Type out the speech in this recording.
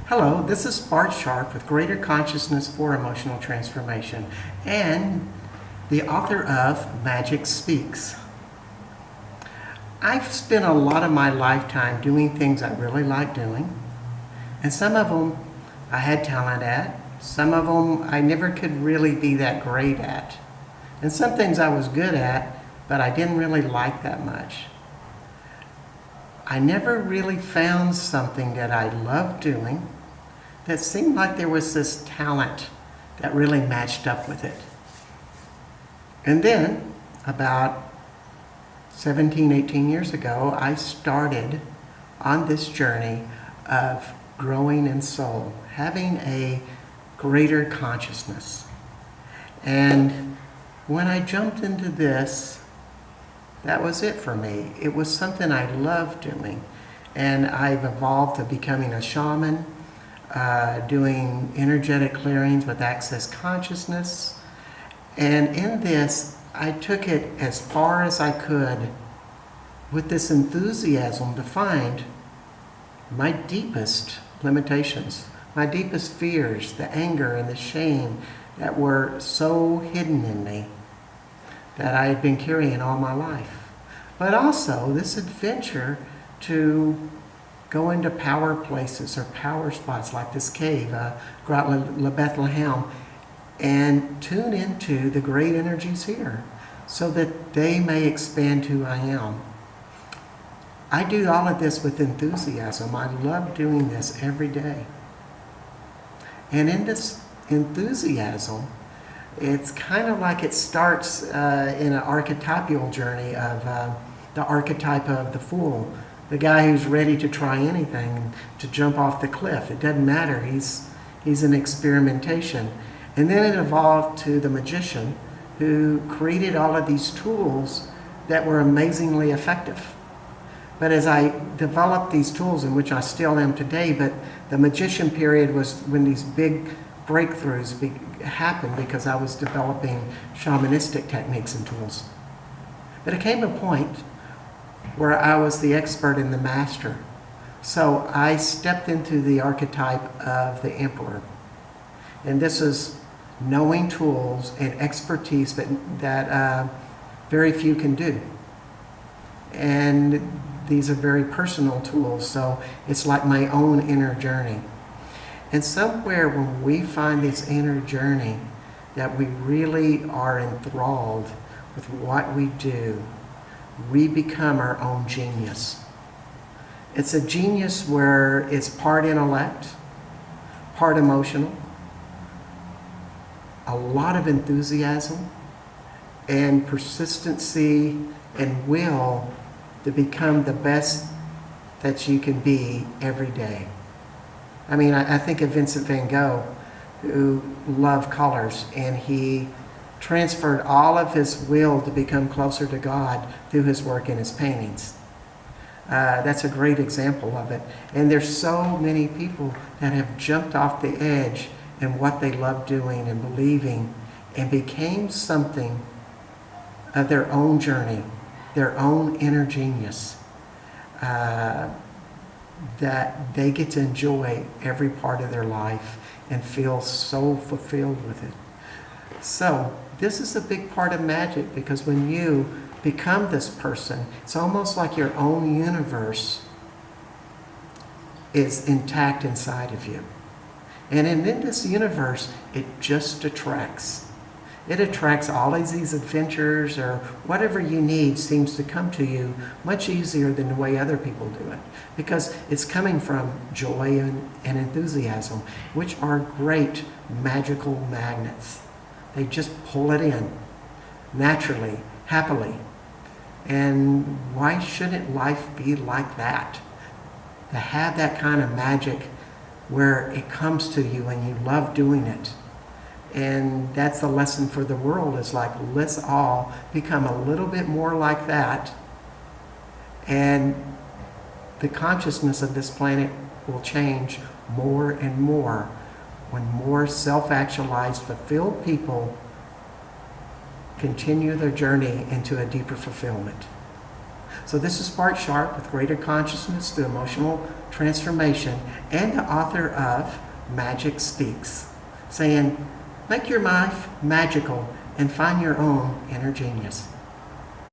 Hello, this is Bart Sharp with Greater Consciousness for Emotional Transformation and the author of Magic Speaks. I've spent a lot of my lifetime doing things I really like doing, and some of them I had talent at, some of them I never could really be that great at, and some things I was good at, but I didn't really like that much. I never really found something that I loved doing that seemed like there was this talent that really matched up with it. And then, about 17, 18 years ago, I started on this journey of growing in soul, having a greater consciousness. And when I jumped into this, that was it for me. It was something I loved doing. And I've evolved to becoming a shaman, doing energetic clearings with Access Consciousness. And in this, I took it as far as I could with this enthusiasm to find my deepest limitations, my deepest fears, the anger and the shame that were so hidden in me that I had been carrying all my life. But also this adventure to go into power places or power spots like this cave, Grotte Le Bethlehem, and tune into the great energies here so that they may expand who I am. I do all of this with enthusiasm. I love doing this every day. And in this enthusiasm, it's kind of like it starts in an archetypal journey of the archetype of the fool, the guy who's ready to try anything, to jump off the cliff. It doesn't matter. He's an experimentation. And then it evolved to the magician who created all of these tools that were amazingly effective. But as I developed these tools, in which I still am today, but the magician period was when these big breakthroughs happened because I was developing shamanistic techniques and tools. But it came to a point where I was the expert and the master. So I stepped into the archetype of the emperor. And this is knowing tools and expertise that very few can do. And these are very personal tools, so it's like my own inner journey. And somewhere when we find this inner journey, that we really are enthralled with what we do, we become our own genius. It's a genius where it's part intellect, part emotional, a lot of enthusiasm, and persistency and will to become the best that you can be every day. I mean, I think of Vincent van Gogh, who loved colors, and he transferred all of his will to become closer to God through his work in his paintings. That's a great example of it. And there's so many people that have jumped off the edge in what they love doing and believing and became something of their own journey, their own inner genius, that they get to enjoy every part of their life and feel so fulfilled with it. So this is a big part of magic, because when you become this person, it's almost like your own universe is intact inside of you. And in this universe, it just attracts. It attracts all of these adventures, or whatever you need seems to come to you much easier than the way other people do it, because it's coming from joy and enthusiasm, which are great magical magnets. They just pull it in naturally, happily. And why shouldn't life be like that? To have that kind of magic where it comes to you and you love doing it. And that's the lesson for the world, is like, let's all become a little bit more like that. And the consciousness of this planet will change more and more when more self-actualized, fulfilled people continue their journey into a deeper fulfillment. So this is Spark Sharp with Greater Consciousness through Emotional Transformation, and the author of Magic Speaks, saying, make your life magical and find your own inner genius.